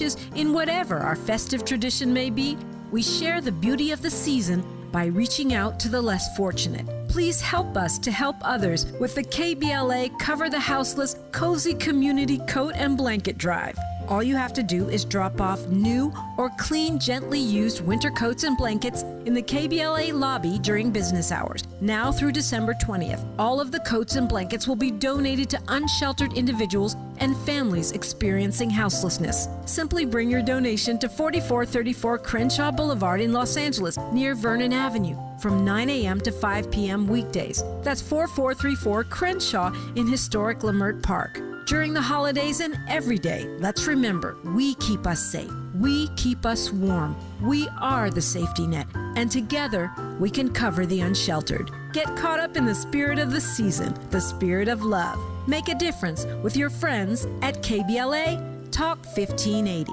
In whatever our festive tradition may be, we share the beauty of the season by reaching out to the less fortunate. Please help us to help others with the KBLA Cover the Houseless Cozy Community Coat and Blanket Drive. All you have to do is drop off new or clean, gently used winter coats and blankets in the KBLA lobby during business hours. Now through December 20th, all of the coats and blankets will be donated to unsheltered individuals and families experiencing houselessness. Simply bring your donation to 4434 Crenshaw Boulevard in Los Angeles, near Vernon Avenue, from 9 a.m. to 5 p.m. weekdays. That's 4434 Crenshaw in historic Leimert Park. During the holidays and every day, let's remember, we keep us safe. We keep us warm. We are the safety net, and together we can cover the unsheltered. Get caught up in the spirit of the season, the spirit of love. Make a difference with your friends at KBLA Talk 1580.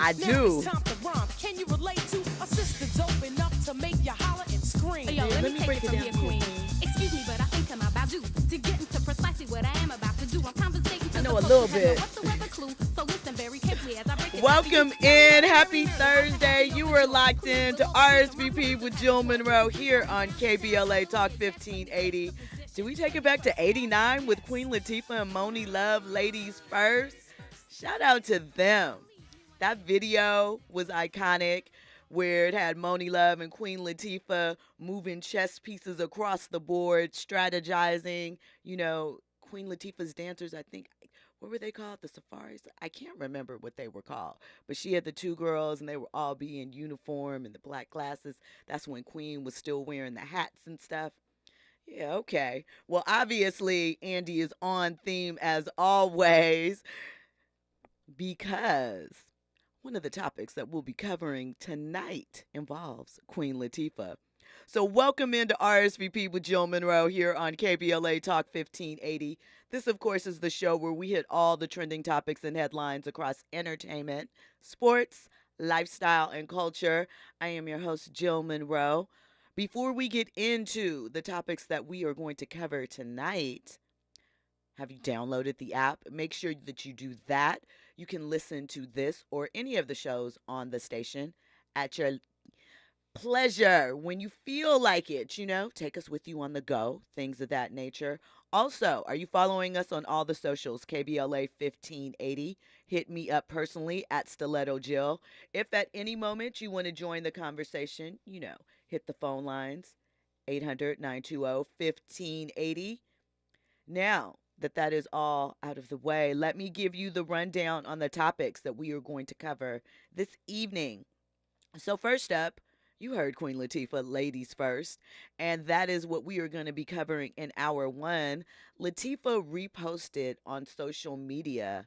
I do. Can you relate to a sister dope enough to make you holler and scream? Hey, yo, let me take it from here, queen. Excuse me, but I think I'm about due to get into precisely what I am about to do. I'm conversating to I know a little bit. Clue, so listen very carefully as I break it. Welcome in. Happy Thursday. You were locked in to RSVP with Jill Munroe here on KBLA Talk 1580. Did we take it back to 89 with Queen Latifah and Moni Love, Ladies First? Shout out to them. That video was iconic, where it had Moni Love and Queen Latifah moving chess pieces across the board, strategizing. You know, Queen Latifah's dancers, I think, what were they called? The Safaris? I can't remember what they were called. But she had the two girls, and they were all be in uniform and the black glasses. That's when Queen was still wearing the hats and stuff. Yeah, okay. Well, obviously, Andy is on theme as always, because one of the topics that we'll be covering tonight involves Queen Latifah. So welcome into RSVP with Jill Munroe here on KBLA Talk 1580. This, of course, is the show where we hit all the trending topics and headlines across entertainment, sports, lifestyle, and culture. I am your host, Jill Munroe. Before we get into the topics that we are going to cover tonight, have you downloaded the app? Make sure that you do that. You can listen to this or any of the shows on the station at your pleasure when you feel like it. You know, take us with you on the go, things of that nature. Also, are you following us on all the socials? KBLA 1580. Hit me up personally at Stiletto Jill. If at any moment you want to join the conversation, you know, hit the phone lines, 800-920-1580. Now that is all out of the way, let me give you the rundown on the topics that we are going to cover this evening. So first up, you heard Queen Latifah, Ladies First, and that is what we are going to be covering in hour one. Latifah reposted on social media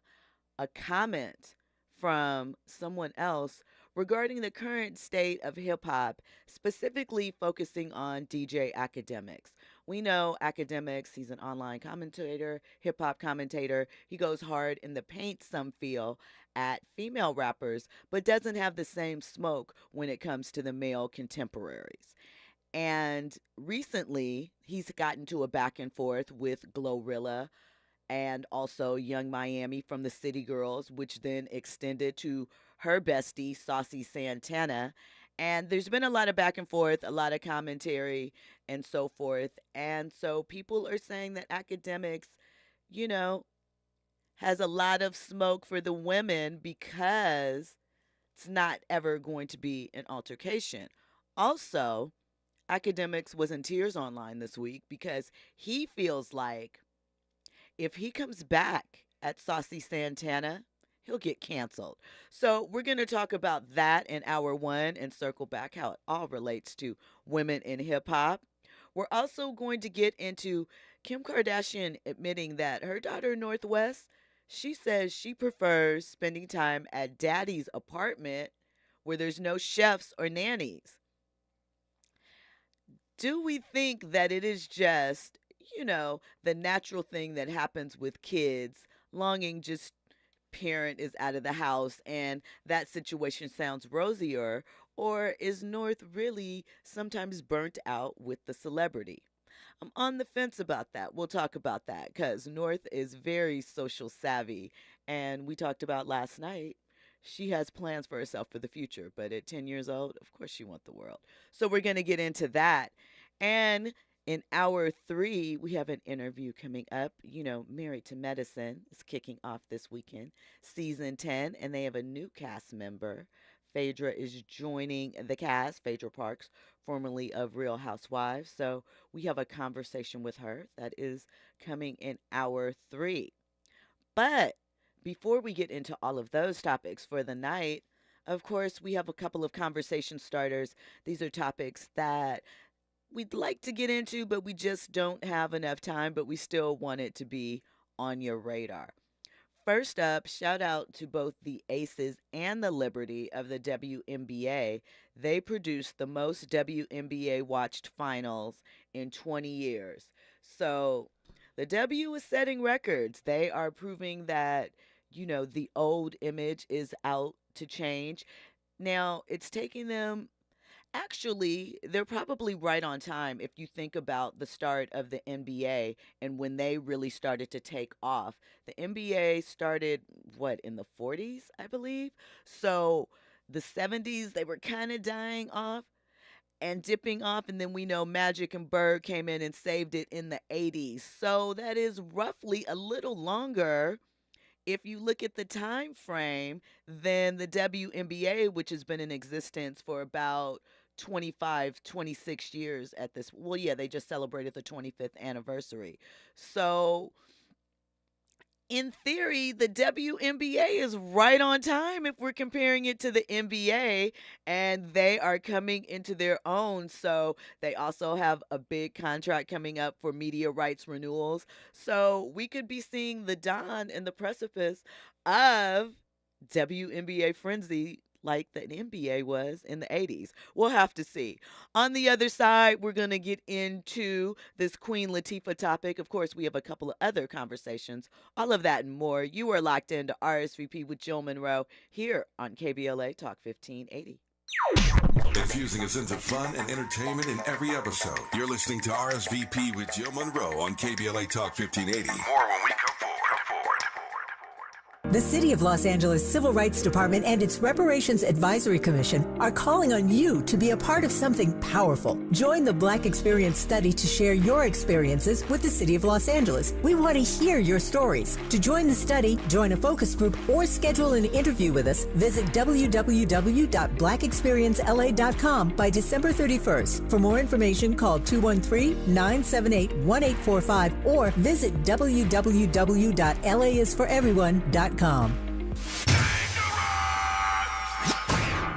a comment from someone else regarding the current state of hip-hop, specifically focusing on DJ Akademiks. We know Akademiks, he's an online commentator, hip-hop commentator. He goes hard in the paint, some feel, at female rappers, but doesn't have the same smoke when it comes to the male contemporaries. And recently, he's gotten to a back and forth with Glorilla and also Young Miami from the City Girls, which then extended to her bestie, Saucy Santana. And there's been a lot of back and forth, a lot of commentary and so forth. And so people are saying that Akademiks, you know, has a lot of smoke for the women because it's not ever going to be an altercation. Also, Akademiks was in tears online this week because he feels like if he comes back at Saucy Santana, he'll get canceled. So we're going to talk about that in hour one and circle back how it all relates to women in hip hop. We're also going to get into Kim Kardashian admitting that her daughter Northwest, She says she prefers spending time at daddy's apartment where there's no chefs or nannies. Do we think that it is just, the natural thing that happens with kids, longing just parent is out of the house and that situation sounds rosier? Or is North really sometimes burnt out with the celebrity? I'm on the fence about that. We'll talk about that because North is very social savvy. And we talked about last night. She has plans for herself for the future, but at 10 years old, of course, she wants the world. So we're going to get into that. And in hour 3, we have an interview coming up. Married to Medicine is kicking off this weekend, season 10, and they have a new cast member. Phaedra is joining the cast, Phaedra Parks, formerly of Real Housewives. So we have a conversation with her that is coming in hour 3. But before we get into all of those topics for the night, of course, we have a couple of conversation starters. These are topics that we'd like to get into, but we just don't have enough time, but we still want it to be on your radar. First up, shout out to both the Aces and the Liberty of the WNBA. They produced the most WNBA watched finals in 20 years. So the W is setting records. They are proving that, the old image is out to change. Now, it's taking them. Actually, they're probably right on time if you think about the start of the NBA and when they really started to take off. The NBA started, in the 40s, I believe? So the 70s, they were kind of dying off and dipping off. And then we know Magic and Bird came in and saved it in the 80s. So that is roughly a little longer if you look at the time frame than the WNBA, which has been in existence for about 25, 26 years at this. Well, yeah, they just celebrated the 25th anniversary. So in theory, the WNBA is right on time if we're comparing it to the NBA, and they are coming into their own. So they also have a big contract coming up for media rights renewals. So we could be seeing the dawn and the precipice of WNBA frenzy like the NBA was in the 80s. We'll have to see. On the other side, we're going to get into this Queen Latifah topic. Of course, we have a couple of other conversations. All of that and more. You are locked into RSVP with Jill Munroe here on KBLA Talk 1580. Infusing a sense of fun and entertainment in every episode. You're listening to RSVP with Jill Munroe on KBLA Talk 1580. More when we come forward. The City of Los Angeles Civil Rights Department and its Reparations Advisory Commission are calling on you to be a part of something powerful. Join the Black Experience Study to share your experiences with the City of Los Angeles. We want to hear your stories. To join the study, join a focus group, or schedule an interview with us, visit www.blackexperiencela.com by December 31st. For more information, call 213-978-1845 or visit www.laisforeveryone.com.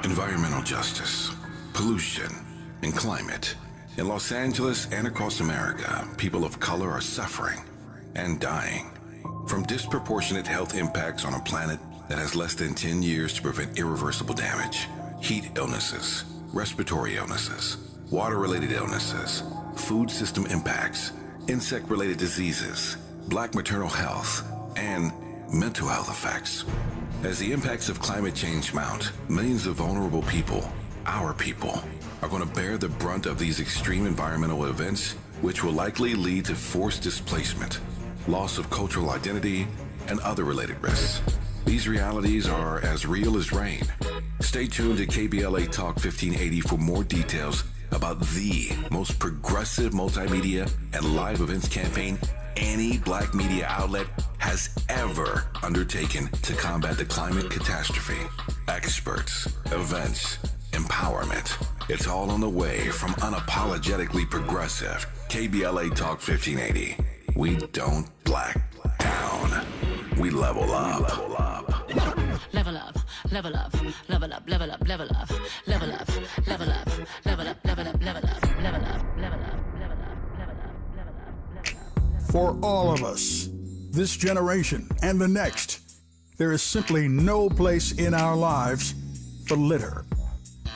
Environmental justice, pollution, and climate. In Los Angeles and across America, people of color are suffering and dying from disproportionate health impacts on a planet that has less than 10 years to prevent irreversible damage. Heat illnesses, respiratory illnesses, water-related illnesses, food system impacts, insect-related diseases, Black maternal health, and mental health effects. As the impacts of climate change mount, millions of vulnerable people, our people, are going to bear the brunt of these extreme environmental events, which will likely lead to forced displacement, loss of cultural identity, and other related risks. These realities are as real as rain. Stay tuned to KBLA Talk 1580 for more details about the most progressive multimedia and live events campaign any Black media outlet has ever undertaken to combat the climate catastrophe. Experts, events, empowerment. It's all on the way from unapologetically progressive KBLA Talk 1580. We don't black down. We level up. Level up, level up, level up, level up, level up, level up, level up, level up, level up, level up, level up, level up, level up, level up, level up. For all of us, this generation, and the next. There is simply no place in our lives for litter.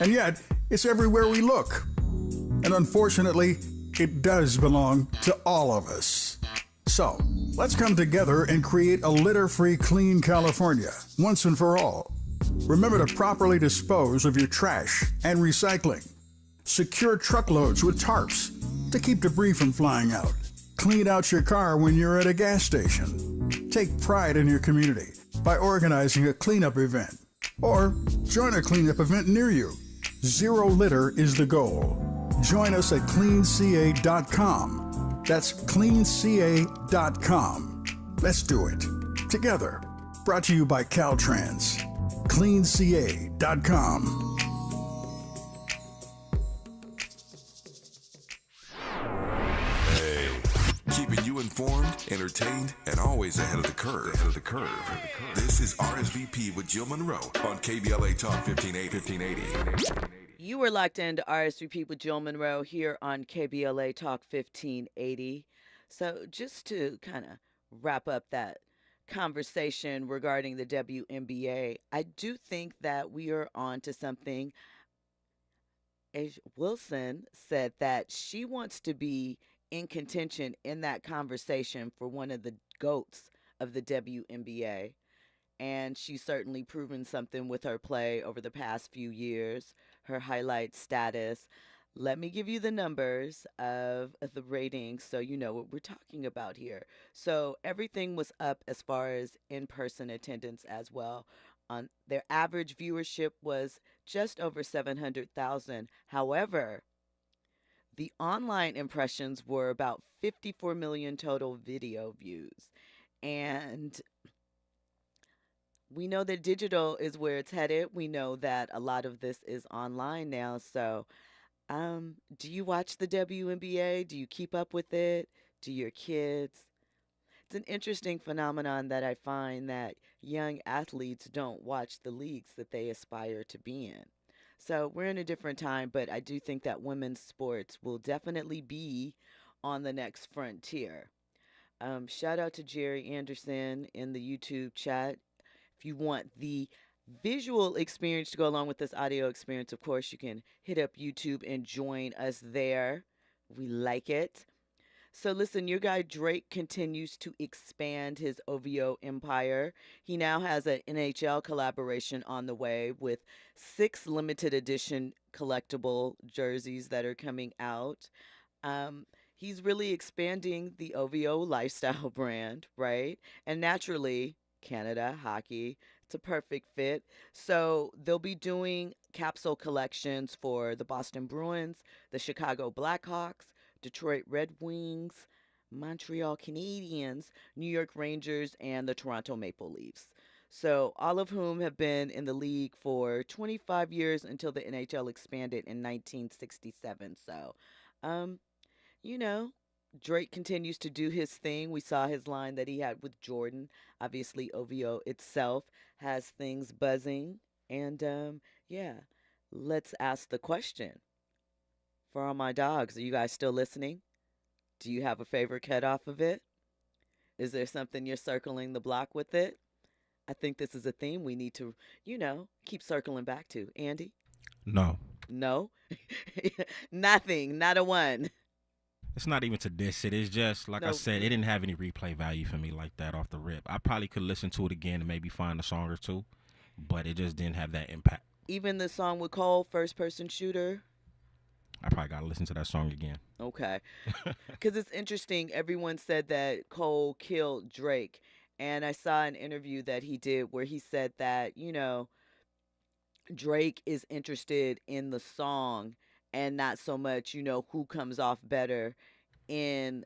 And yet, it's everywhere we look. And unfortunately, it does belong to all of us. So, let's come together and create a litter-free, clean California, once and for all. Remember to properly dispose of your trash and recycling. Secure truckloads with tarps to keep debris from flying out. Clean out your car when you're at a gas station. Take pride in your community by organizing a cleanup event. Or join a cleanup event near you. Zero litter is the goal. Join us at cleanca.com. That's cleanca.com. Let's do it together. Brought to you by Caltrans. cleanca.com. Keeping you informed, entertained, and always ahead of the curve. This is RSVP with Jill Munroe on KBLA Talk 1580. You were locked into RSVP with Jill Munroe here on KBLA Talk 1580. So just to kind of wrap up that conversation regarding the WNBA, I do think that we are on to something. As Wilson said that she wants to be in contention in that conversation for one of the GOATs of the WNBA. And she's certainly proven something with her play over the past few years, her highlight status. Let me give you the numbers of the ratings so you know what we're talking about here. So everything was up as far as in-person attendance as well. On their average viewership was just over 700,000. However, the online impressions were about 54 million total video views. And we know that digital is where it's headed. We know that a lot of this is online now. So do you watch the WNBA? Do you keep up with it? Do your kids? It's an interesting phenomenon that I find that young athletes don't watch the leagues that they aspire to be in. So we're in a different time, but I do think that women's sports will definitely be on the next frontier. Shout out to Jerry Anderson in the YouTube chat. If you want the visual experience to go along with this audio experience, of course, you can hit up YouTube and join us there. We like it. So listen, your guy Drake continues to expand his OVO empire. He now has an NHL collaboration on the way with 6 limited edition collectible jerseys that are coming out. He's really expanding the OVO lifestyle brand, right? And naturally, Canada hockey, it's a perfect fit. So they'll be doing capsule collections for the Boston Bruins, the Chicago Blackhawks, Detroit Red Wings, Montreal Canadiens, New York Rangers, and the Toronto Maple Leafs. So all of whom have been in the league for 25 years until the NHL expanded in 1967. So, you know, Drake continues to do his thing. We saw his line that he had with Jordan. Obviously, OVO itself has things buzzing. And, yeah, let's ask the question. For all my dogs, are you guys still listening? Do you have a favorite cut off of it? Is there something you're circling the block with it? I think this is a theme we need to, keep circling back to. Andy? No. No? Nothing. Not a one. It's not even to diss it. It's just, like I said, it didn't have any replay value for me like that off the rip. I probably could listen to it again and maybe find a song or two, but it just didn't have that impact. Even the song with Cole, First Person Shooter? I probably got to listen to that song again. Okay. Because it's interesting. Everyone said that Cole killed Drake. And I saw an interview that he did where he said that, Drake is interested in the song and not so much, who comes off better in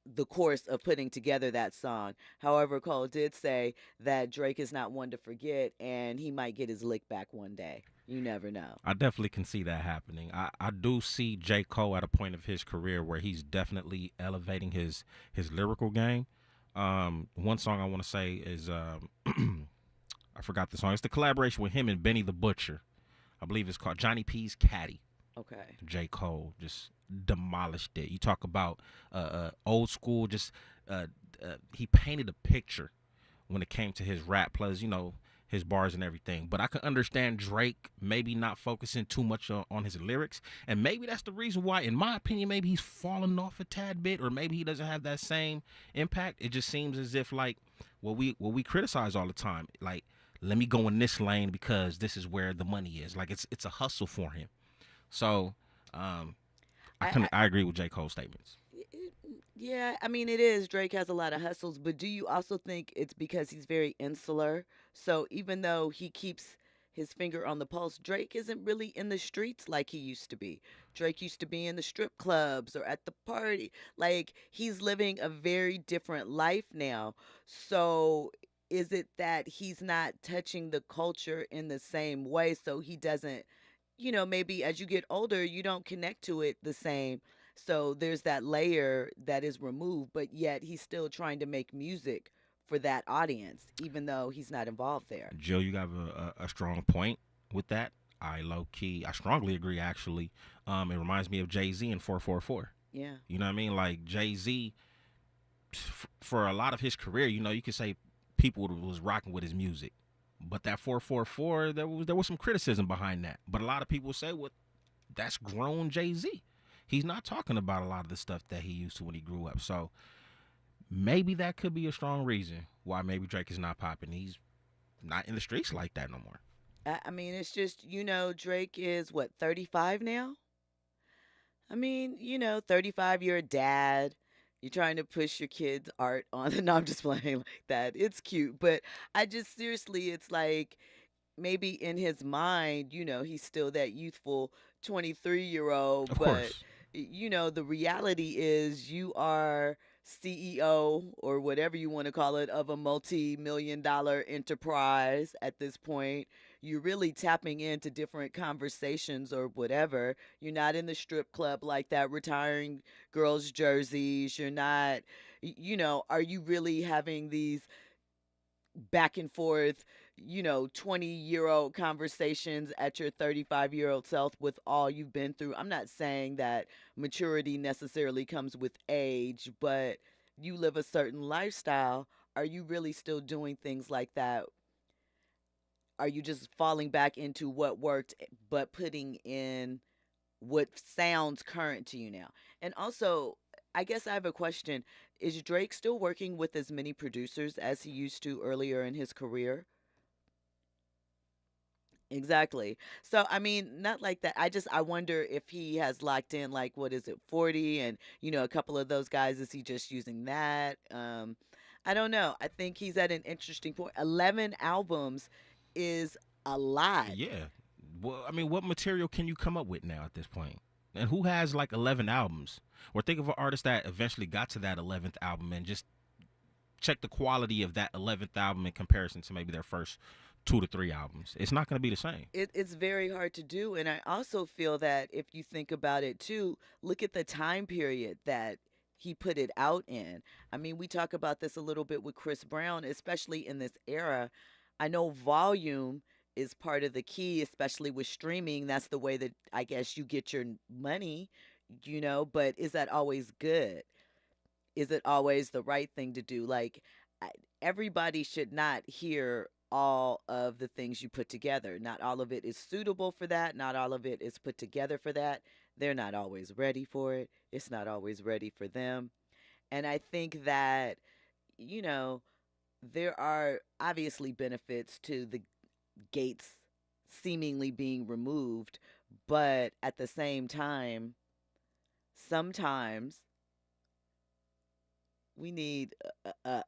the course of putting together that song. However, Cole did say that Drake is not one to forget and he might get his lick back one day. You never know. I definitely can see that happening. I do see J. Cole at a point of his career where he's definitely elevating his lyrical game. One song I want to say is, I forgot the song. It's the collaboration with him and Benny the Butcher. I believe it's called Johnny P's Caddy. Okay. J. Cole just demolished it. You talk about old school, just uh, he painted a picture when it came to his rap, plus his bars and everything. But I can understand Drake maybe not focusing too much on his lyrics, and maybe that's the reason why, in my opinion, maybe he's fallen off a tad bit, or maybe he doesn't have that same impact. It just seems as if like what we criticize all the time, like, let me go in this lane because this is where the money is. Like it's a hustle for him. So I agree with J. Cole's statements. Yeah, I mean, it is. Drake has a lot of hustles, but do you also think it's because he's very insular? So even though he keeps his finger on the pulse, Drake isn't really in the streets like he used to be. Drake used to be in the strip clubs or at the party. Like, he's living a very different life now. So is it that he's not touching the culture in the same way, so he doesn't, maybe as you get older, you don't connect to it the same. So there's that layer that is removed, but yet he's still trying to make music for that audience, even though he's not involved there. Jill, you got a strong point with that. I strongly agree, actually. It reminds me of Jay-Z in 444. Yeah. You know what I mean? Like Jay-Z, for a lot of his career, you could say people was rocking with his music. But that 444, there was some criticism behind that. But a lot of people say, well, that's grown Jay-Z. He's not talking about a lot of the stuff that he used to when he grew up. So maybe that could be a strong reason why maybe Drake is not popping. He's not in the streets like that no more. I mean, it's just, Drake is, 35 now? I mean, 35, you're a dad. You're trying to push your kids' art on. No, I'm just playing like that. It's cute. But I just, seriously, it's like maybe in his mind, he's still that youthful 23-year-old. Of but, course. The reality is you are CEO or whatever you want to call it of a multi-million-dollar enterprise at this point. You're really tapping into different conversations or whatever. You're not in the strip club like that, retiring girls' jerseys. You're not, are you really having these back and forth, 20-year-old conversations at your 35-year-old self with all you've been through? I'm not saying that maturity necessarily comes with age, but you live a certain lifestyle. Are you really still doing things like that? Are you just falling back into what worked, but putting in what sounds current to you now? And also, I guess I have a question. Is Drake still working with as many producers as he used to earlier in his career? Exactly. So, I mean, not like that. I wonder if he has locked in, like, what is it, 40? And, a couple of those guys, is he just using that? I don't know. I think he's at an interesting point. 11 albums is a lot. Yeah. Well, I mean, what material can you come up with now at this point? And who has like 11 albums? Or think of an artist that eventually got to that 11th album and just check the quality of that 11th album in comparison to maybe their first 2 to 3 albums. It's not going to be the same. It's very hard to do. And I also feel that if you think about it too, look at the time period that he put it out in. I mean, we talk about this a little bit with Chris Brown, especially in this era. I know volume is part of the key, especially with streaming. That's the way that I guess you get your money, but is that always good? Is it always the right thing to do? Like, everybody should not hear all of the things you put together. Not all of it is suitable for that. Not all of it is put together for that. They're not always ready for it. It's not always ready for them. And I think that, there are obviously benefits to the gates seemingly being removed, but at the same time, sometimes we need a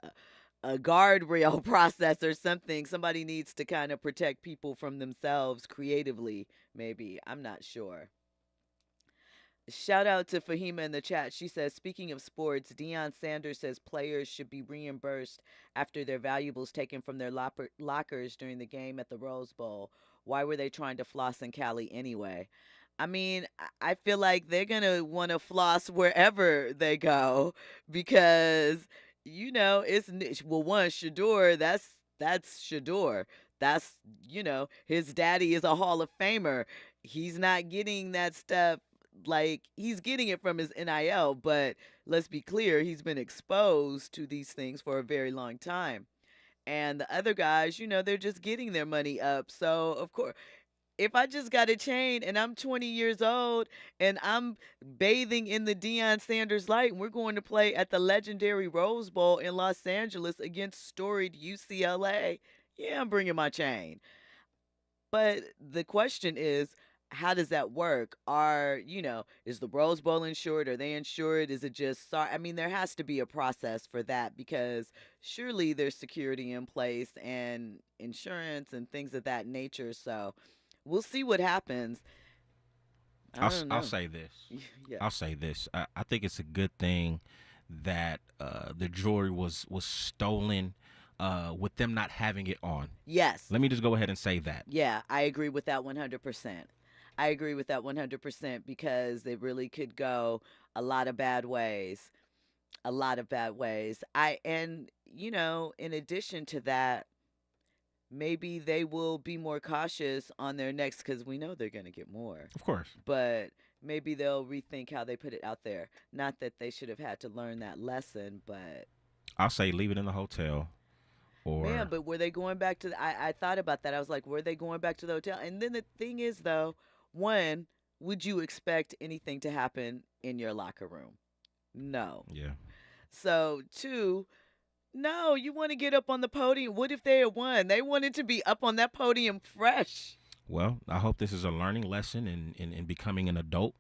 guardrail process or something. Somebody needs to kind of protect people from themselves creatively, maybe. I'm not sure. Shout out to Fahima in the chat. She says, speaking of sports, Deion Sanders says players should be reimbursed after their valuables taken from their lockers during the game at the Rose Bowl. Why were they trying to floss in Cali anyway? I mean, I feel like they're going to want to floss wherever they go because, it's, well, one, Shador, that's Shador. That's, his daddy is a Hall of Famer. He's not getting that stuff like he's getting it from his NIL, but let's be clear, he's been exposed to these things for a very long time. And the other guys, they're just getting their money up. So, of course, if I just got a chain and I'm 20 years old and I'm bathing in the Deion Sanders light and we're going to play at the legendary Rose Bowl in Los Angeles against storied UCLA, yeah, I'm bringing my chain. But the question is, how does that work? Is the Rose Bowl insured? Are they insured? Is it just sorry? I mean, there has to be a process for that because surely there's security in place and insurance and things of that nature. So we'll see what happens. I don't know. I'll say this. Yeah. I'll say this. I think it's a good thing that the jewelry was stolen with them not having it on. Yes. Let me just go ahead and say that. Yeah, I agree with that 100%. I agree with that 100% because it really could go a lot of bad ways. A lot of bad ways. In addition to that, maybe they will be more cautious on their next, because we know they're going to get more. Of course. But maybe they'll rethink how they put it out there. Not that they should have had to learn that lesson, but I'll say leave it in the hotel. Man, but were they going back to I thought about that. I was like, were they going back to the hotel? And then the thing is, though, one, would you expect anything to happen in your locker room? No. Yeah. So, two, no, you want to get up on the podium. What if they had won? They wanted to be up on that podium fresh. Well, I hope this is a learning lesson in becoming an adult.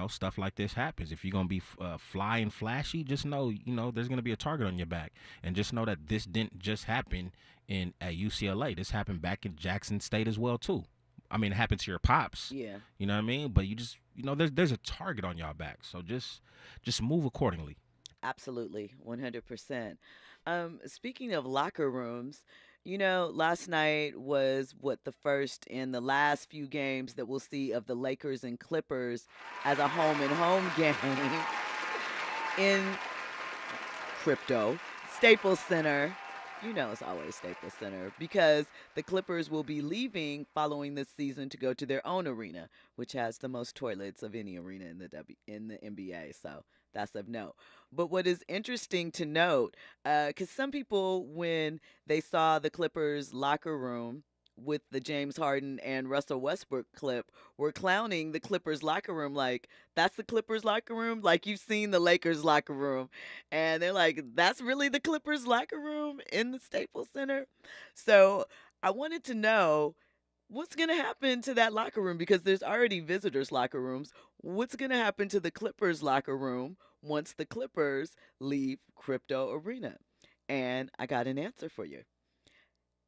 Stuff like this happens. If you're going to be fly and flashy, just know, there's going to be a target on your back. And just know that this didn't just happen at UCLA. This happened back in Jackson State as well, too. I mean, it happened to your pops. Yeah. You know what I mean? But you just, there's a target on y'all back. So just move accordingly. Absolutely. 100%. Speaking of locker rooms, last night was the first in the last few games that we'll see of the Lakers and Clippers as a home and home game in Staples Center. It's always Staples Center because the Clippers will be leaving following this season to go to their own arena, which has the most toilets of any arena in the NBA. So that's of note. But what is interesting to note, because some people, when they saw the Clippers locker room with the James Harden and Russell Westbrook clip, were clowning the Clippers locker room like, that's the Clippers locker room? Like, you've seen the Lakers locker room. And they're like, that's really the Clippers locker room in the Staples Center? So I wanted to know, what's going to happen to that locker room? Because there's already visitors' locker rooms. What's going to happen to the Clippers locker room once the Clippers leave Crypto Arena? And I got an answer for you.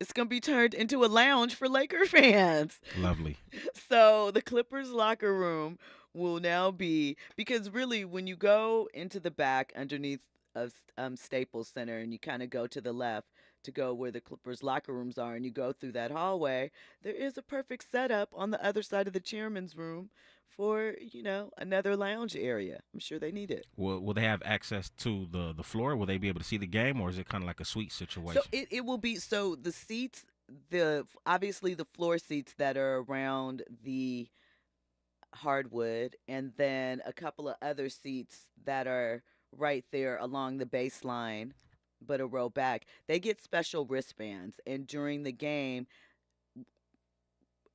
It's going to be turned into a lounge for Laker fans. Lovely. So the Clippers locker room will now be, because really when you go into the back underneath of Staples Center and you kind of go to the left to go where the Clippers locker rooms are and you go through that hallway, there is a perfect setup on the other side of the chairman's room for, another lounge area. I'm sure they need it. Will they have access to the floor? Will they be able to see the game, or is it kind of like a suite situation? So it will be, so the seats, obviously the floor seats that are around the hardwood, and then a couple of other seats that are right there along the baseline, but a row back, they get special wristbands. And during the game,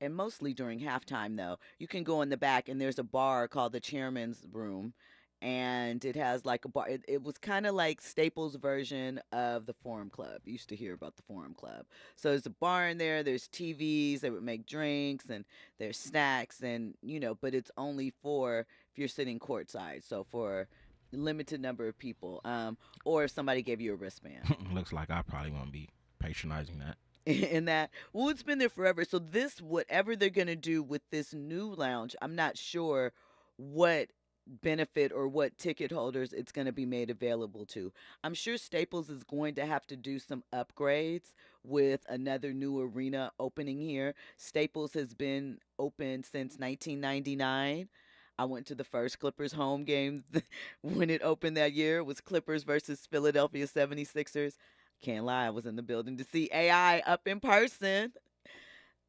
and mostly during halftime, though, you can go in the back and there's a bar called the Chairman's Room. And it has like a bar. It was kind of like Staples' version of the Forum Club. You used to hear about the Forum Club. So there's a bar in there. There's TVs. They would make drinks and there's snacks. And, but it's only for if you're sitting courtside. So for a limited number of people. Or if somebody gave you a wristband. Looks like I probably won't be patronizing that. In that, well, it's been there forever. So this, whatever they're going to do with this new lounge, I'm not sure what benefit or what ticket holders it's going to be made available to. I'm sure Staples is going to have to do some upgrades with another new arena opening here. Staples has been open since 1999. I went to the first Clippers home game when it opened that year. It was Clippers versus Philadelphia 76ers. Can't lie, I was in the building to see AI up in person.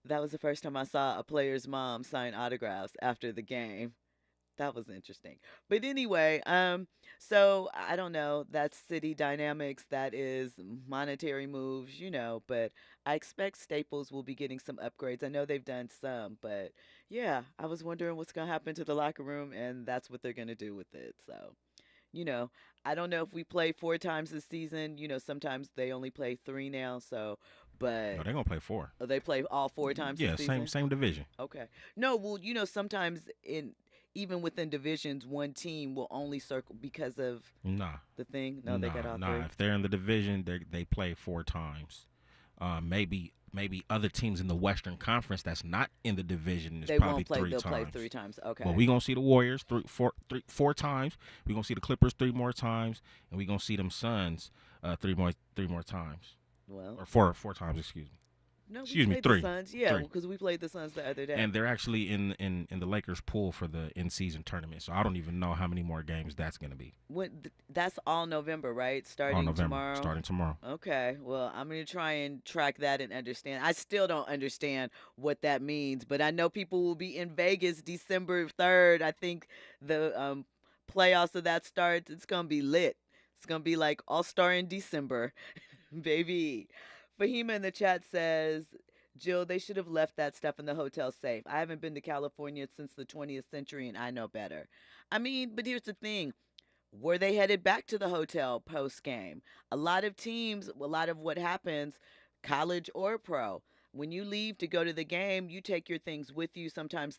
That was the first time I saw a player's mom sign autographs after the game. That was interesting. But anyway, so I don't know. That's city dynamics. That is monetary moves, but I expect Staples will be getting some upgrades. I know they've done some, but yeah, I was wondering what's going to happen to the locker room, and that's what they're going to do with it. So, I don't know if we play 4 times this season. Sometimes they only play 3 now, so. But No, they're gonna play 4. They play all 4 times Yeah, this season? same division. Okay. No, well, sometimes even within divisions, one team will only circle because of Nah. the thing. No, they got all 3. If they're in the division, they play 4 times. Maybe other teams in the Western Conference that's not in the division is They probably won't play. 3 They'll times. play 3 times. Okay. But we gonna see the Warriors 4 times. We gonna see the Clippers 3 more times, and we gonna see them Suns 3 more times. Well, Or 4 times, excuse me. no, excuse me, we played 3. the Suns. Yeah, 3. because we played the Suns the other day. And they're actually in the Lakers pool for the in-season tournament. So I don't even know how many more games that's gonna be. That's all November, right? Starting All November, tomorrow. starting tomorrow. Okay, well, I'm going to try and track that and understand. I still don't understand what that means, but I know people will be in Vegas December 3rd. I think the playoffs of that starts. It's going to be lit. It's going to be like All-Star in December, baby. Fahima in the chat says, Jill, they should have left that stuff in the hotel safe. I haven't been to California since the 20th century, and I know better. I mean, but here's the thing. Were they headed back to the hotel post-game? A lot of teams, a lot of what happens, college or pro, when you leave to go to the game, you take your things with you. Sometimes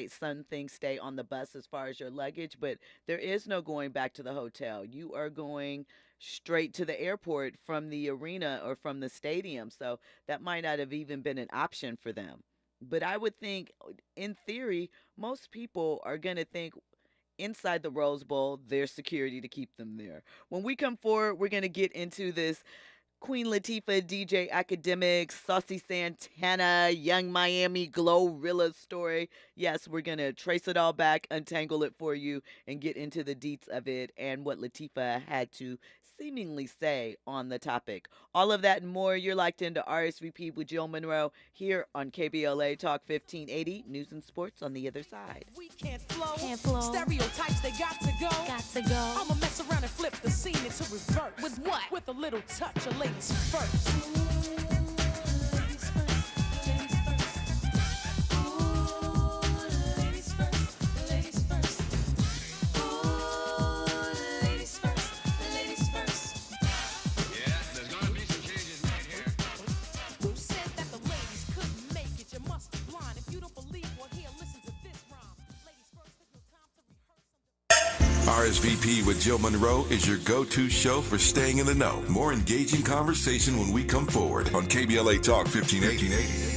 some things stay on the bus as far as your luggage, but there is no going back to the hotel. You are going straight to the airport from the arena or from the stadium. So that might not have even been an option for them. But I would think, in theory, most people are going to think, inside the Rose Bowl, there's security to keep them there. When we come forward, we're going to get into this Queen Latifah, DJ Akademiks, Saucy Santana, Young Miami Glorilla story. Yes, we're going to trace it all back, untangle it for you, and get into the deets of it and what Latifah had to seemingly say on the topic. All of that and more, you're locked into RSVP with Jill Munroe here on KBLA Talk 1580. News and sports on the other side. We can't flow. Stereotypes, they got to go. I'ma mess around and flip the scene into reverse. With what? With a little touch of ladies first. RSVP with Jill Munroe is your go-to show for staying in the know. More engaging conversation when we come forward on KBLA Talk 1580.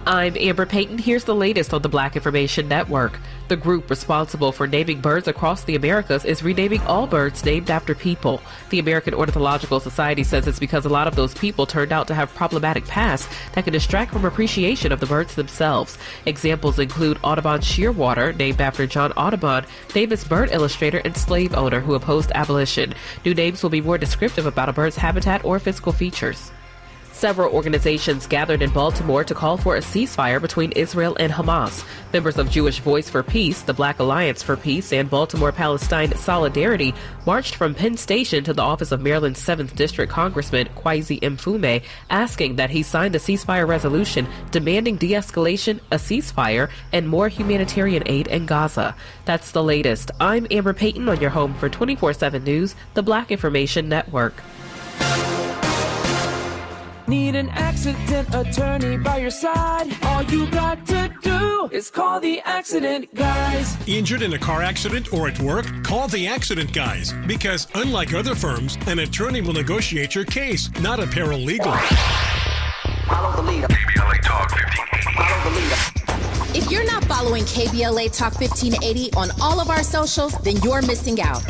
I'm Amber Payton. Here's the latest on the Black Information Network. The group responsible for naming birds across the Americas is renaming all birds named after people. The American Ornithological Society says it's because a lot of those people turned out to have problematic pasts that can distract from appreciation of the birds themselves. Examples include Audubon Shearwater, named after John Audubon, famous bird illustrator and slave owner who opposed abolition. New names will be more descriptive about a bird's habitat or physical features. Several organizations gathered in Baltimore to call for a ceasefire between Israel and Hamas. Members of Jewish Voice for Peace, the Black Alliance for Peace, and Baltimore-Palestine Solidarity marched from Penn Station to the office of Maryland's 7th District Congressman Kwesi Mfume, asking that he sign the ceasefire resolution demanding de-escalation, a ceasefire, and more humanitarian aid in Gaza. That's the latest. I'm Amber Payton on your home for 24/7 News, the Black Information Network. Need an accident attorney by your side? All you got to do is call the accident guys. Injured in a car accident or at work? Call the accident guys. Because unlike other firms, an attorney will negotiate your case, not a paralegal. Follow the leader. KBLA Talk 1580. Follow the leader. If you're not following KBLA Talk 1580 on all of our socials, then you're missing out.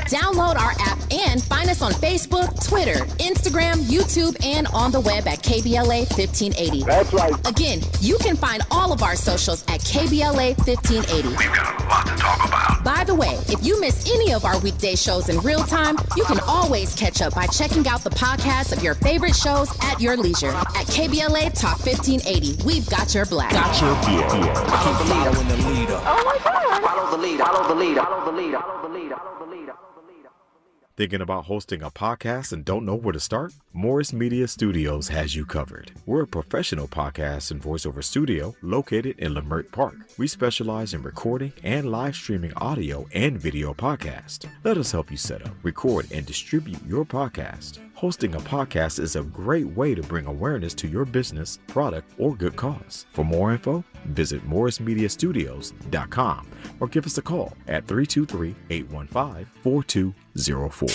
Download our app and find us us on Facebook, Twitter, Instagram, YouTube, and on the web at KBLA 1580. That's right. Again, you can find all of our socials at KBLA 1580. We've got a lot to talk about. By the way, if you miss any of our weekday shows in real time, you can always catch up by checking out the podcast of your favorite shows at your leisure. At KBLA Talk 1580, we've got your black. Got your beer. Follow the leader. Following the leader. Oh my God. Follow the leader. Follow the leader. Follow the leader. Follow the leader. Follow the leader. Thinking about hosting a podcast and don't know where to start? Morris Media Studios has you covered. We're a professional podcast and voiceover studio located in Leimert Park. We specialize in recording and live streaming audio and video podcasts. Let us help you set up, record, and distribute your podcast. Hosting a podcast is a great way to bring awareness to your business, product, or good cause. For more info, visit morrismediastudios.com or give us a call at 323-815-4204.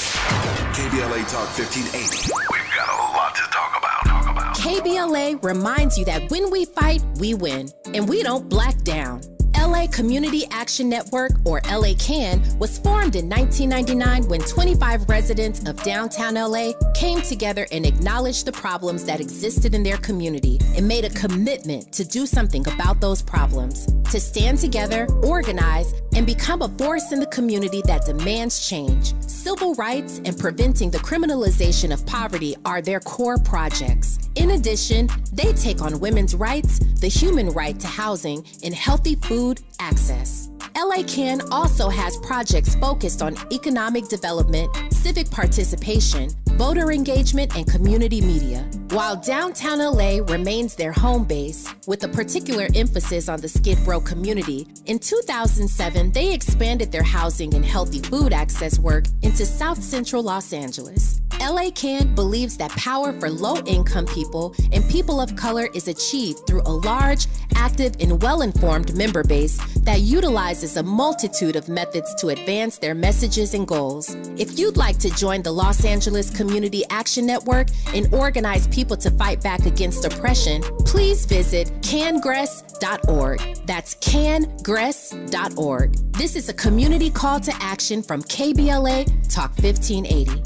KBLA Talk 1580. We've got a lot to talk about. KBLA reminds you that when we fight, we win, and we don't black down. LA Community Action Network, or LA CAN, was formed in 1999 when 25 residents of downtown LA came together and acknowledged the problems that existed in their community and made a commitment to do something about those problems, to stand together, organize, and become a force in the community that demands change. Civil rights and preventing the criminalization of poverty are their core projects. In addition, they take on women's rights, the human right to housing, and healthy food access. LA CAN also has projects focused on economic development, civic participation, voter engagement, and community media. While downtown LA remains their home base, with a particular emphasis on the Skid Row community, in 2007, they expanded their housing and healthy food access work into South Central Los Angeles. LA CAN believes that power for low-income people and people of color is achieved through a large, active, and well-informed member base that utilizes a multitude of methods to advance their messages and goals. If you'd like to join the Los Angeles Community Action Network and organize people to fight back against oppression, please visit cangress.org. That's cangress.org. This is a community call to action from KBLA Talk 1580.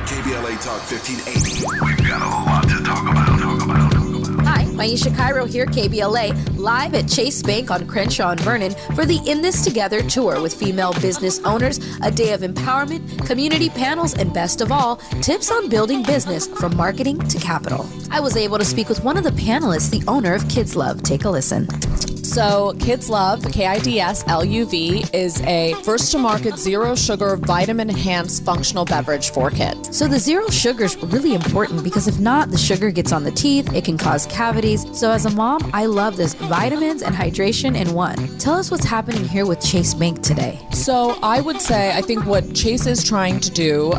KBLA Talk 1580. We've got a lot to talk about. Hi, Maisha Cairo here, KBLA, live at Chase Bank on Crenshaw and Vernon for the In This Together tour with female business owners, a day of empowerment, community panels, and best of all, tips on building business from marketing to capital. I was able to speak with one of the panelists, the owner of Kids Love. Take a listen. So Kids Love, KIDSLUV, is a first-to-market zero-sugar, vitamin-enhanced functional beverage for kids. So the zero sugar is really important because if not, the sugar gets on the teeth, it can cause cavities. So as a mom, I love this vitamins and hydration in one. Tell us what's happening here with Chase Bank today. So I would say, I think what Chase is trying to do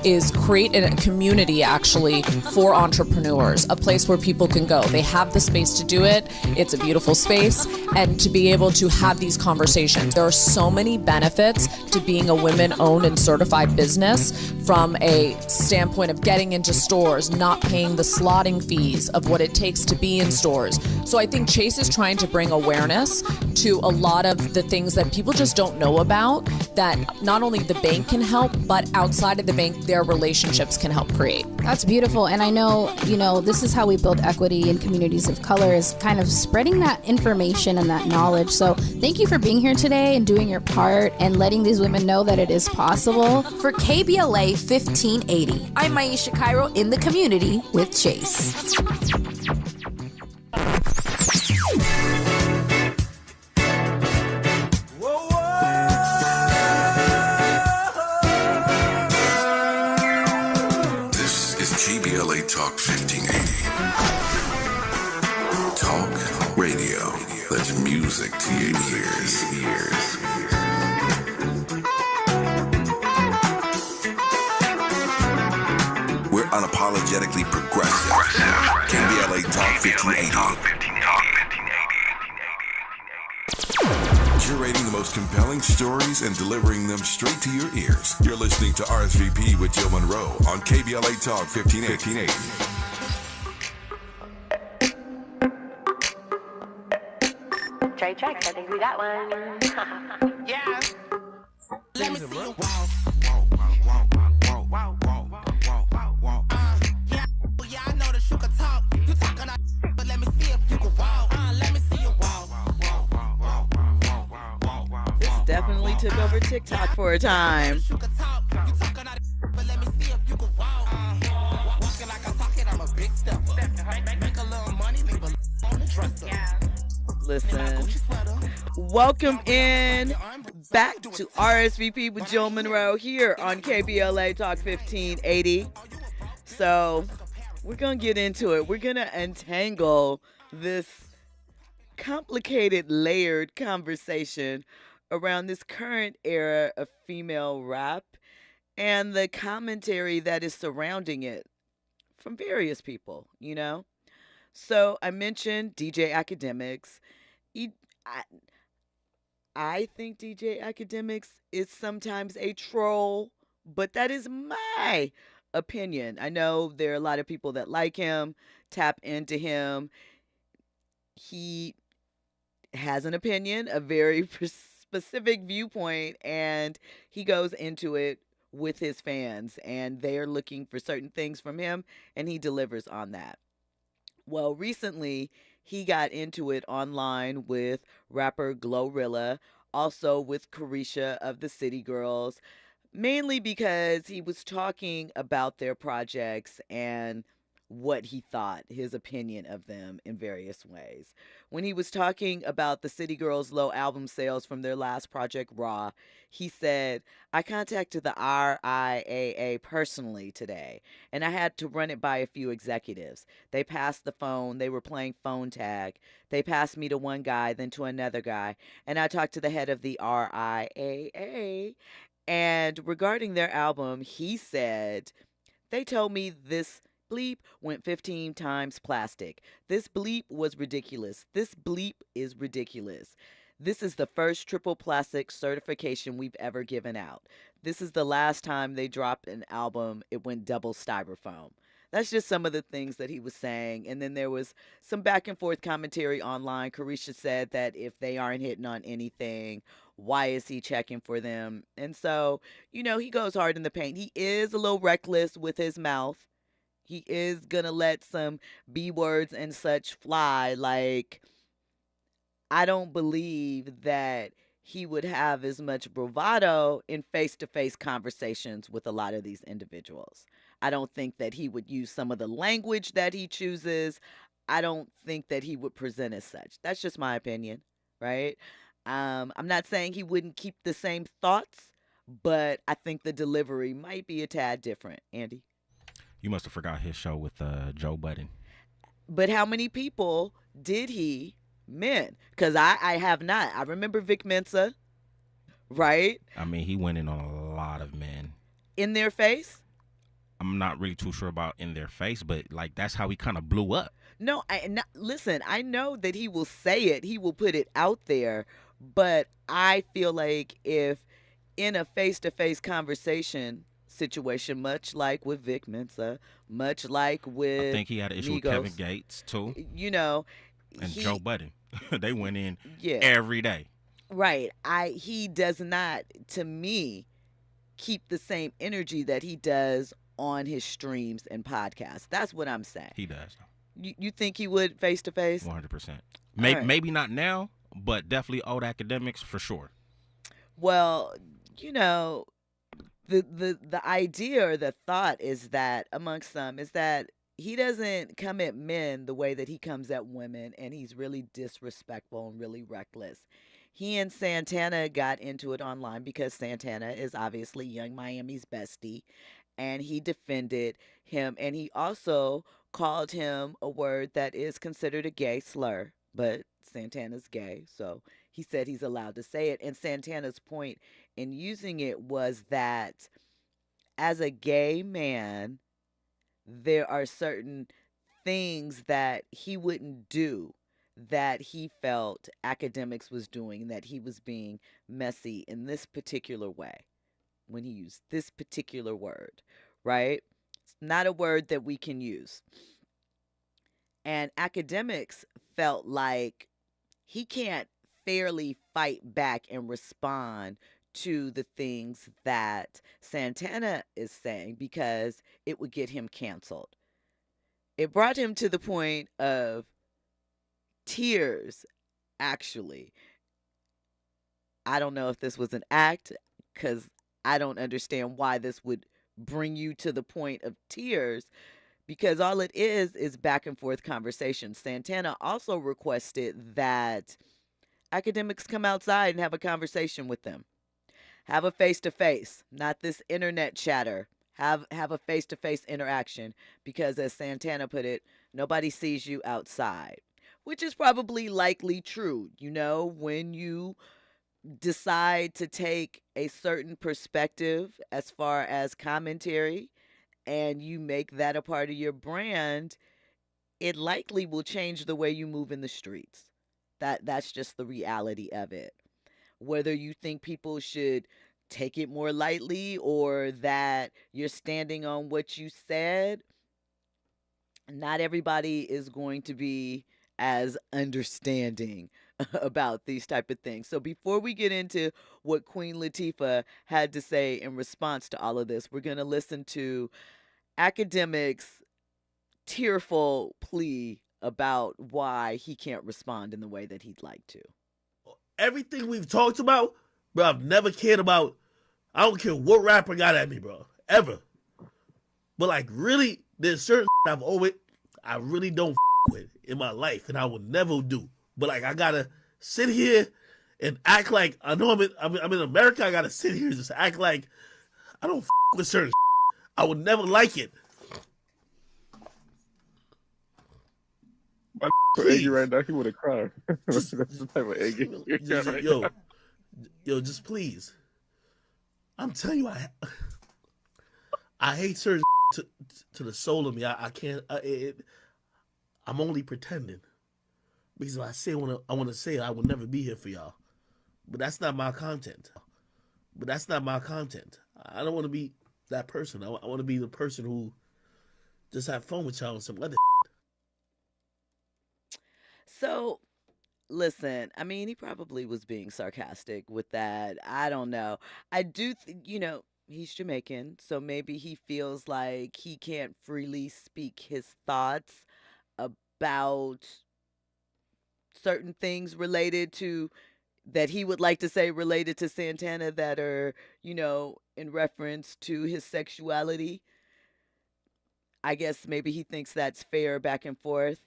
is create a community actually for entrepreneurs, a place where people can go. They have the space to do it. It's a beautiful space. And to be able to have these conversations. There are so many benefits to being a women-owned and certified business, from a standpoint of getting into stores, not paying the slotting fees of what it takes to be in stores. So I think Chase is trying to bring awareness to a lot of the things that people just don't know about, that not only the bank can help, but outside of the bank, their relationships can help create. That's beautiful. And I know, this is how we build equity in communities of color, is kind of spreading that information and that knowledge. So thank you for being here today and doing your part and letting these women know that it is possible. For KBLA 1580, I'm Maisha Cairo in the community with Chase. This is KBLA Talk 1580. Talk radio. That's music to your ears. We're unapologetically progressive. KBLA Talk 1580. Curating the most compelling stories and delivering them straight to your ears. You're listening to RSVP with Jill Munroe on KBLA Talk 1580. Trade checks, I think we got one. Yeah. Let me see you walk. Yeah, I know that you can talk. You talking out, but let me see if you can walk. Let me see you walk. This definitely took over TikTok for a time. You talking out, but let me see if you can walk. Walking like I'm talking, I'm a big stepper. Make a little money, leave a on the dresser. Listen, welcome in back to RSVP with Jill Munroe here on KBLA Talk 1580. So we're going to get into it. We're going to untangle this complicated, layered conversation around this current era of female rap and the commentary that is surrounding it from various people, you know? So I mentioned DJ Akademiks. I think DJ Akademiks is sometimes a troll, but that is my opinion. I know there are a lot of people that like him, tap into him. He has an opinion, a very specific viewpoint, and he goes into it with his fans, and they are looking for certain things from him, and he delivers on that. Well, recently, he got into it online with rapper Glorilla, also with Carisha of the City Girls, mainly because he was talking about their projects and what he thought, his opinion of them in various ways. When he was talking about the City Girls' low album sales from their last project, Raw, he said, I contacted the RIAA personally today, and I had to run it by a few executives. They passed the phone. They were playing phone tag. They passed me to one guy, then to another guy, and I talked to the head of the RIAA. And regarding their album, he said, they told me this bleep went 15 times plastic. This bleep was ridiculous. This bleep is ridiculous. This is the first triple plastic certification we've ever given out. This is the last time they dropped an album, it went double styrofoam. That's just some of the things that he was saying. And then there was some back and forth commentary online. Carisha said that if they aren't hitting on anything, why is he checking for them? And so, you know, he goes hard in the paint. He is a little reckless with his mouth. He is going to let some B words and such fly. Like, I don't believe that he would have as much bravado in face-to-face conversations with a lot of these individuals. I don't think that he would use some of the language that he chooses. I don't think that he would present as such. That's just my opinion, right? I'm not saying he wouldn't keep the same thoughts, but I think the delivery might be a tad different. Andy? You must have forgot his show with Joe Budden. But how many people did he men? Because I have not. I remember Vic Mensa, right? I mean, he went in on a lot of men. In their face? I'm not really too sure about in their face, but like that's how he kind of blew up. No, listen, I know that he will say it. He will put it out there. But I feel like if in a face-to-face conversation situation, much like with Vic Mensa, much like with I think he had an issue with Kevin Gates, too. You know. And Joe Budden. They went in yeah, every day. Right. He does not, to me, keep the same energy that he does on his streams and podcasts. That's what I'm saying. He does. You think he would face-to-face? 100%. Maybe not now, but definitely old Akademiks for sure. Well, you know, the idea or the thought is that amongst some is that he doesn't come at men the way that he comes at women, and he's really disrespectful and really reckless. He and Santana got into it online because Santana is obviously Young Miami's bestie, and he defended him, and he also called him a word that is considered a gay slur, but Santana's gay, so he said he's allowed to say it. And Santana's point in using it was that as a gay man, there are certain things that he wouldn't do that he felt Akademiks was doing, that he was being messy in this particular way when he used this particular word, right? It's not a word that we can use. And Akademiks felt like he can't fairly fight back and respond to the things that Santana is saying because it would get him canceled. It brought him to the point of tears, actually. I don't know if this was an act because I don't understand why this would bring you to the point of tears, because all it is back and forth conversation. Santana also requested that Akademiks come outside and have a conversation with them. Have a face-to-face, not this internet chatter. Have a face-to-face interaction because, as Santana put it, nobody sees you outside, which is probably likely true. You know, when you decide to take a certain perspective as far as commentary and you make that a part of your brand, it likely will change the way you move in the streets. That's just the reality of it. Whether you think people should take it more lightly or that you're standing on what you said, not everybody is going to be as understanding about these type of things. So before we get into what Queen Latifah had to say in response to all of this, we're going to listen to Akademiks' tearful plea about why he can't respond in the way that he'd like to. Everything we've talked about, bro, I've never cared about. I don't care what rapper got at me, bro, ever. But like, really, there's certain I really don't with in my life, and I will never do. But like, I gotta sit here and act like I know I'm in America. I gotta sit here and just act like I don't with certain. I would never like it. My angry right now, he would have cried. That's the type of angry. Yo, just please. I'm telling you, I hate certain to the soul of me. I can't. I'm only pretending because if I say what I want to say, I would never be here for y'all. But that's not my content. I don't want to be that person. I want to be the person who just have fun with y'all and some other. So, listen, I mean, he probably was being sarcastic with that. I don't know. I do, he's Jamaican, so maybe he feels like he can't freely speak his thoughts about certain things related to, that he would like to say related to Santana that are, in reference to his sexuality. I guess maybe he thinks that's fair back and forth.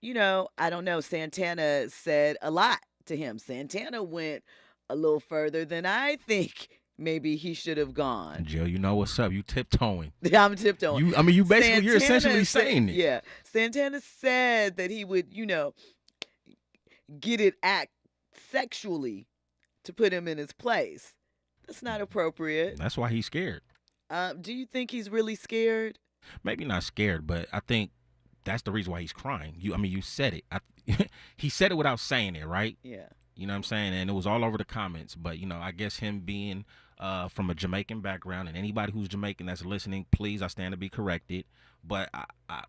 I don't know. Santana said a lot to him. Santana went a little further than I think maybe he should have gone. Jill, you know what's up. You tiptoeing. I'm tiptoeing. You're essentially saying it. Yeah. Santana said that he would, get it act sexually to put him in his place. That's not appropriate. That's why he's scared. Do you think he's really scared? Maybe not scared, but I think that's the reason why he's crying. You said it. He said it without saying it, right? Yeah. You know what I'm saying? And it was all over the comments. But, I guess him being from a Jamaican background, and anybody who's Jamaican that's listening, please, I stand to be corrected. But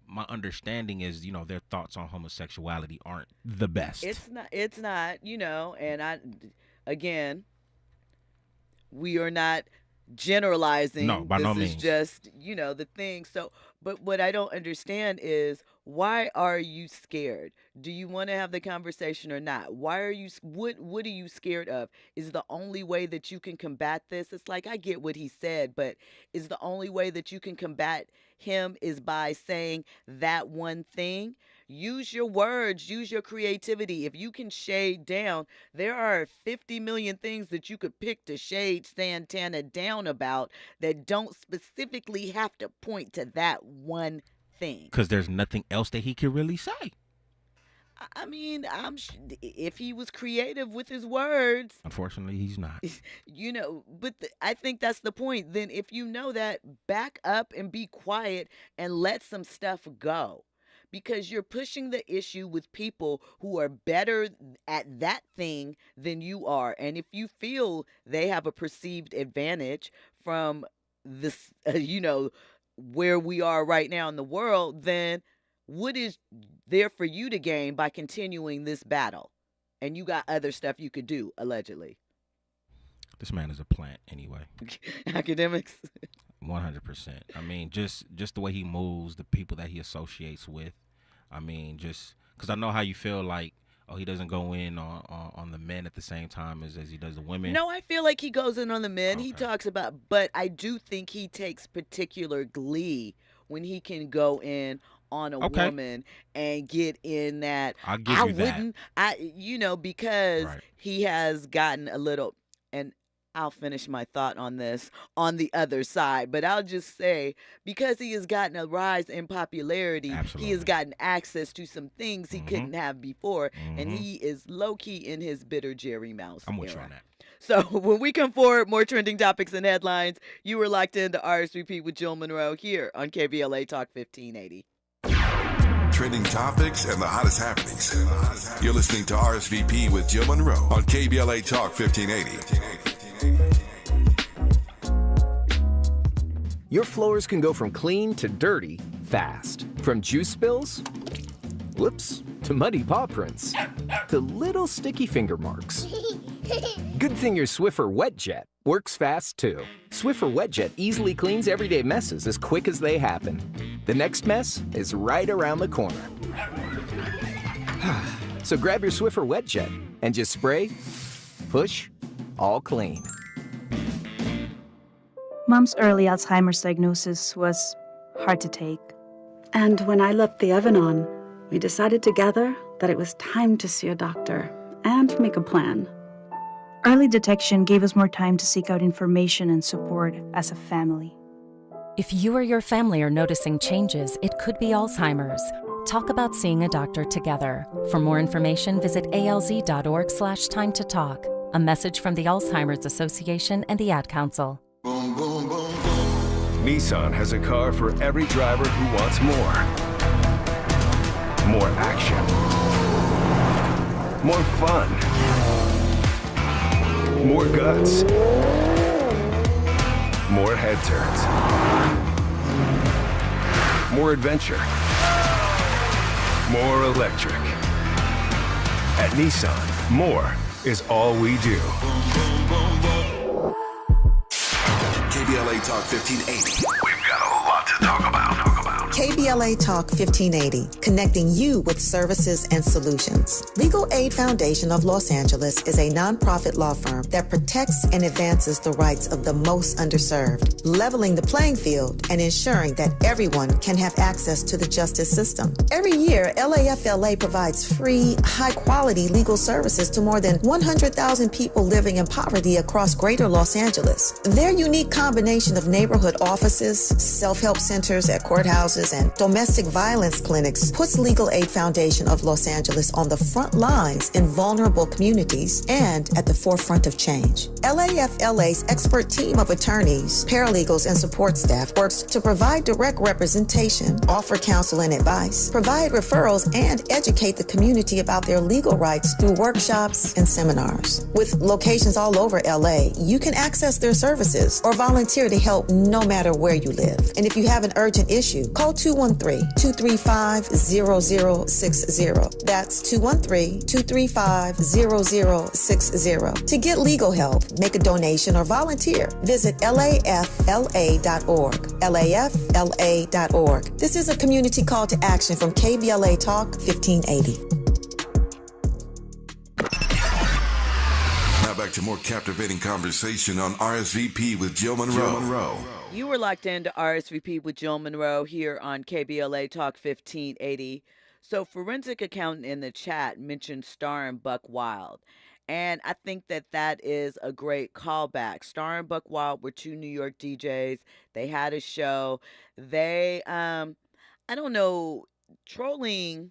my understanding is, their thoughts on homosexuality aren't the best. It's not, and again, we are not generalizing. No, by no means. This is just, the thing. So, but what I don't understand is, why are you scared? Do you want to have the conversation or not? Why are you, what are you scared of? Is the only way that you can combat this? It's like, I get what he said, but is the only way that you can combat him is by saying that one thing? Use your words, use your creativity. If you can shade down, there are 50 million things that you could pick to shade Santana down about that don't specifically have to point to that one thing. Because there's nothing else that he could really say. I mean, if he was creative with his words. Unfortunately, he's not. But I think that's the point. Then if you know that, back up and be quiet and let some stuff go. Because you're pushing the issue with people who are better at that thing than you are. And if you feel they have a perceived advantage from this, where we are right now in the world, then what is there for you to gain by continuing this battle? And you got other stuff you could do, allegedly. This man is a plant anyway. Akademiks. 100%. I mean, just the way he moves, the people that he associates with. I mean, just because I know how you feel like, oh, he doesn't go in on the men at the same time as he does the women. No, I feel like he goes in on the men. Okay. He talks about, but I do think he takes particular glee when he can go in on a woman and get in that. I'll give you that. Because he has gotten a little, and I'll finish my thought on this on the other side, but I'll just say, because he has gotten a rise in popularity, he has gotten access to some things he couldn't have before, and he is low-key in his bitter Jerry Mouse I'm with era. you on that. So when we come forward, more trending topics and headlines, you were locked into RSVP with Jill Munroe here on KBLA Talk 1580. Trending topics and the hottest happenings. You're listening to RSVP with Jill Munroe on KBLA Talk 1580. Your floors can go from clean to dirty fast. From juice spills, whoops, to muddy paw prints, to little sticky finger marks. Good thing your Swiffer WetJet works fast too. Swiffer WetJet easily cleans everyday messes as quick as they happen. The next mess is right around the corner. So grab your Swiffer WetJet and just spray, push, all clean. Mom's early Alzheimer's diagnosis was hard to take. And when I left the oven on, we decided together that it was time to see a doctor and make a plan. Early detection gave us more time to seek out information and support as a family. If you or your family are noticing changes, it could be Alzheimer's. Talk about seeing a doctor together. For more information, visit alz.org/time to talk. A message from the Alzheimer's Association and the Ad Council. Boom, boom, boom, boom. Nissan has a car for every driver who wants more. More action. More fun. More guts. More head turns. More adventure. More electric. At Nissan, more is all we do. KBLA Talk 1580. We've got a lot to talk about. KBLA Talk 1580, connecting you with services and solutions. Legal Aid Foundation of Los Angeles is a nonprofit law firm that protects and advances the rights of the most underserved, leveling the playing field and ensuring that everyone can have access to the justice system. Every year, LAFLA provides free, high-quality legal services to more than 100,000 people living in poverty across greater Los Angeles. Their unique combination of neighborhood offices, self-help centers at courthouses, and domestic violence clinics puts Legal Aid Foundation of Los Angeles on the front lines in vulnerable communities and at the forefront of change. LAFLA's expert team of attorneys, paralegals, and support staff works to provide direct representation, offer counsel and advice, provide referrals, and educate the community about their legal rights through workshops and seminars. With locations all over LA, you can access their services or volunteer to help no matter where you live. And if you have an urgent issue, call 213-235-0060. That's 213-235-0060. To get legal help, make a donation, or volunteer, visit lafla.org. lafla.org. This is a community call to action from KBLA Talk 1580. Now back to more captivating conversation on RSVP with Jill Munroe. You were locked into RSVP with Jill Munroe here on KBLA Talk 1580. So forensic accountant in the chat mentioned Star and Buck Wild. And I think that is a great callback. Star and Buck Wild were two New York DJs. They had a show. They, I don't know, trolling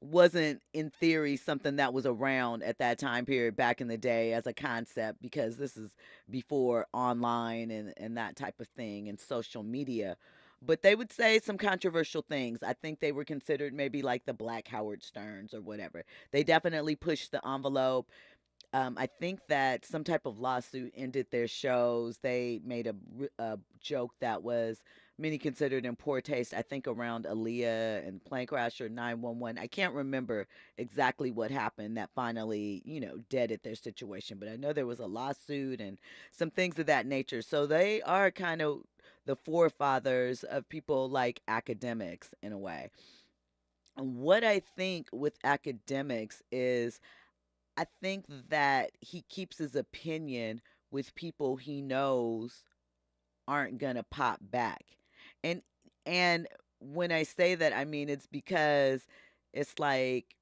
wasn't in theory something that was around at that time period back in the day as a concept, because this is before online and that type of thing and social media. But they would say some controversial things. I think they were considered maybe like the Black Howard Sterns or whatever. They definitely pushed the envelope. I think that some type of lawsuit ended their shows. They made a joke that was many considered in poor taste. I think around Aaliyah and Plane Crasher 911. I can't remember exactly what happened that finally, deaded their situation. But I know there was a lawsuit and some things of that nature. So they are kind of the forefathers of people like academics in a way. What I think with academics is I think that he keeps his opinion with people he knows aren't gonna pop back. And and when I say that, I mean it's because it's like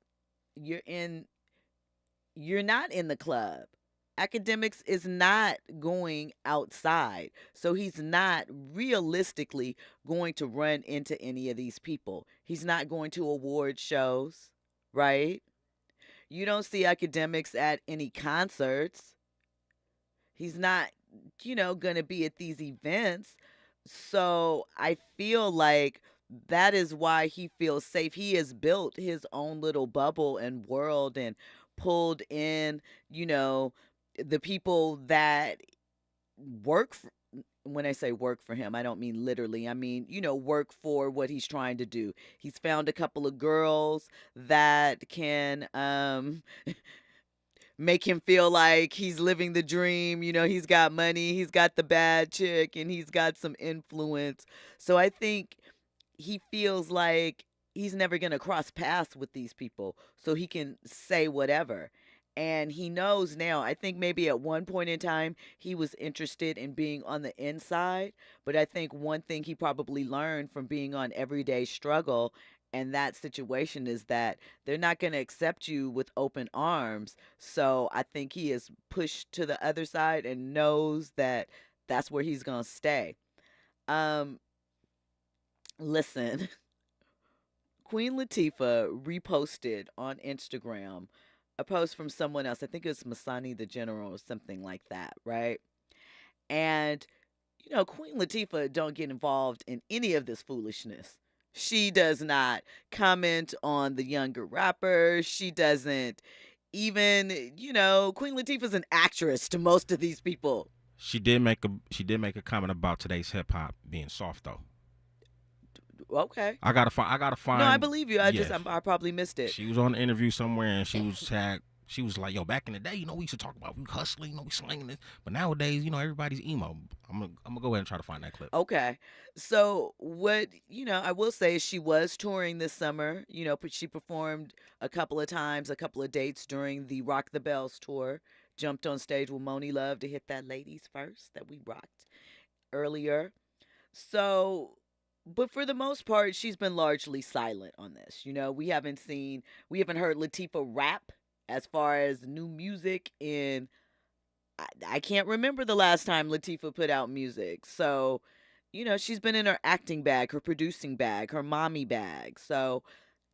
you're in you're not in the club. Academics is not going outside. So he's not realistically going to run into any of these people. He's not going to award shows, right? You don't see academics at any concerts. He's not, going to be at these events. So I feel like that is why he feels safe. He has built his own little bubble and world and pulled in, the people that work for, when I say work for him, I don't mean literally. I mean, work for what he's trying to do. He's found a couple of girls that can make him feel like he's living the dream. He's got money, he's got the bad chick, and he's got some influence. So I think he feels like he's never going to cross paths with these people, so he can say whatever. And he knows now, I think maybe at one point in time, he was interested in being on the inside. But I think one thing he probably learned from being on Everyday Struggle and that situation is that they're not going to accept you with open arms. So I think he is pushed to the other side and knows that that's where he's going to stay. Listen, Queen Latifah reposted on Instagram a post from someone else. I think it was Masani the General or something like that, right? And, Queen Latifah don't get involved in any of this foolishness. She does not comment on the younger rappers. She doesn't even, Queen Latifah's an actress to most of these people. She did make a comment about today's hip hop being soft though. Okay. I gotta find. No, I believe you. I probably missed it. She was on an interview somewhere and she was like, "Yo, back in the day, we used to talk about we hustling, we slanging this, but nowadays, everybody's emo." I'm gonna go ahead and try to find that clip. Okay. So what I will say is she was touring this summer. She performed a couple of times, a couple of dates during the Rock the Bells tour. Jumped on stage with Moni Love to hit that ladies first that we rocked earlier. So. But for the most part, she's been largely silent on this. We haven't heard Latifah rap as far as new music in, I can't remember the last time Latifah put out music. So, she's been in her acting bag, her producing bag, her mommy bag. So,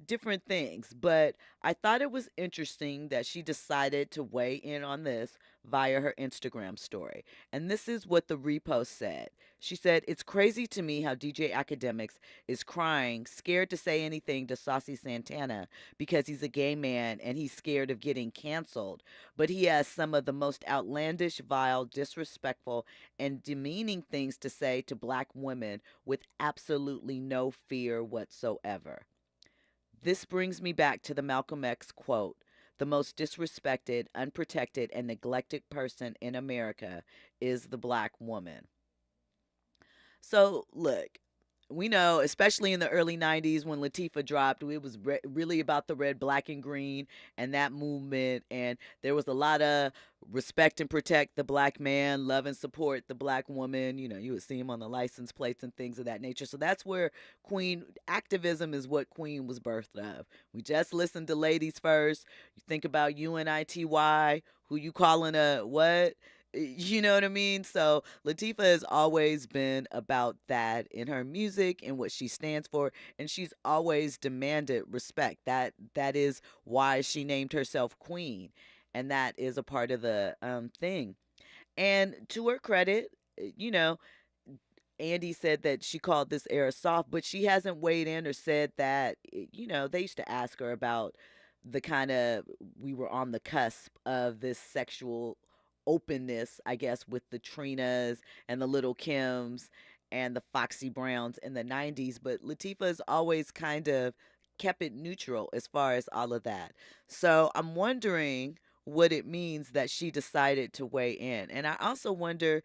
different things. But I thought it was interesting that she decided to weigh in on this via her Instagram story. And this is what the repost said. She said, "It's crazy to me how DJ Akademiks is crying, scared to say anything to Saucy Santana because he's a gay man and he's scared of getting canceled. But he has some of the most outlandish, vile, disrespectful, and demeaning things to say to black women with absolutely no fear whatsoever." This brings me back to the Malcolm X quote, "The most disrespected, unprotected, and neglected person in America is the black woman." So, look, we know, especially in the early 90s when Latifah dropped, it was really about the red, black, and green and that movement. And there was a lot of respect and protect the black man, love and support the black woman. You would see him on the license plates and things of that nature. So that's where Queen activism is what Queen was birthed of. We just listened to Ladies First. You think about UNITY, who you calling a what? You know what I mean? So Latifah has always been about that in her music and what she stands for, and she's always demanded respect. That is why she named herself Queen, and that is a part of the thing. And to her credit, Andy said that she called this era soft, but she hasn't weighed in or said that, they used to ask her about the kind of, we were on the cusp of this sexual openness, I guess, with the Trinas and the Little Kims and the Foxy Browns in the 90s. But Latifah's always kind of kept it neutral as far as all of that. So I'm wondering what it means that she decided to weigh in. And I also wonder,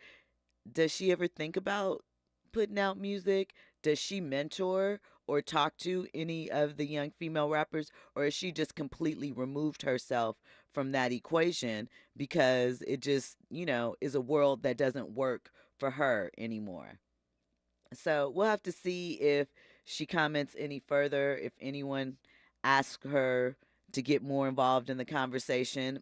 does she ever think about putting out music? Does she mentor or talk to any of the young female rappers? Or has she just completely removed herself from that equation because it just, is a world that doesn't work for her anymore? So we'll have to see if she comments any further, if anyone asks her to get more involved in the conversation.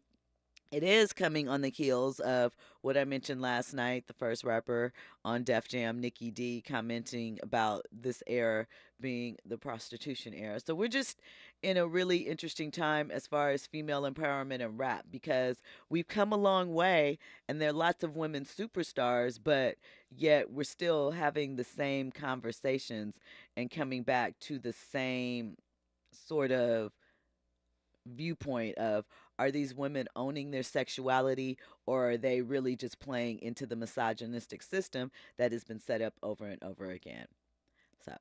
It is coming on the heels of what I mentioned last night, the first rapper on Def Jam, Nikki D, commenting about this era being the prostitution era. So we're just in a really interesting time as far as female empowerment and rap, because we've come a long way and there are lots of women superstars, but yet we're still having the same conversations and coming back to the same sort of viewpoint of, are these women owning their sexuality, or are they really just playing into the misogynistic system that has been set up over and over again? So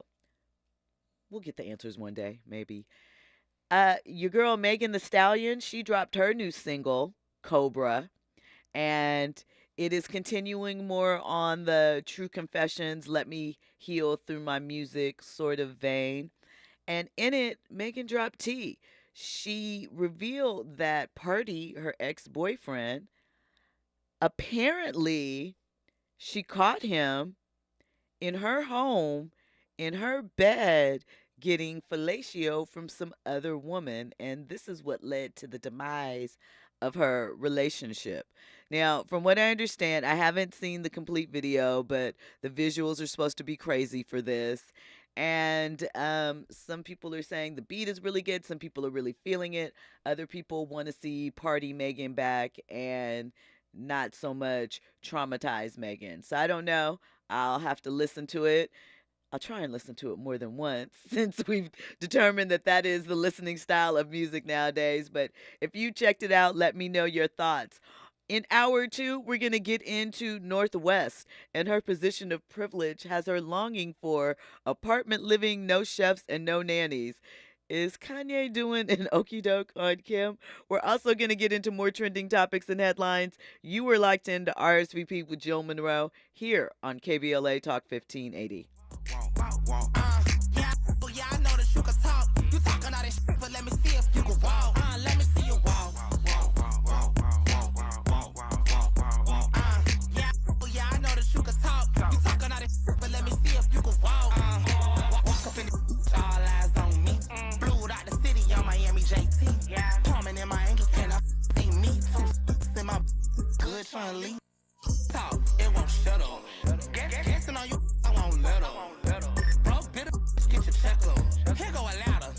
we'll get the answers one day, maybe. Your girl Megan Thee Stallion, she dropped her new single, Cobra, and it is continuing more on the True Confessions, Let Me Heal Through My Music sort of vein. And in it, Megan dropped tea. She revealed that Party, her ex-boyfriend, apparently she caught him in her home, in her bed, getting fellatio from some other woman. And this is what led to the demise of her relationship. Now, from what I understand, I haven't seen the complete video, but the visuals are supposed to be crazy for this. And some people are saying the beat is really good. Some people are really feeling it. Other people want to see Party Megan back and not so much traumatized Megan. So I don't know. I'll have to listen to it. I'll try and listen to it more than once since we've determined that that is the listening style of music nowadays. But if you checked it out, let me know your thoughts. In hour 2, we're going to get into Northwest, and her position of privilege has her longing for apartment living, no chefs, and no nannies. Is Kanye doing an okie doke on Kim? We're also going to get into more trending topics and headlines. You were locked into RSVP with Jill Munroe here on KBLA Talk 1580. Yeah, I know that you can talk. You talking all that shit, but let me see if you can walk. Let me see you walk. Yeah, I know that you can talk. You talking all that shit, but let me see if you can walk. Walk up in the all eyes on me. Flew out the city on Miami JT. Yeah, coming in my angels and I ain't me. In my good trying to leave. Talk, it won't shut up. Guessing on you, I won't let up. Bro, bitter, get your check low. Here go a ladder.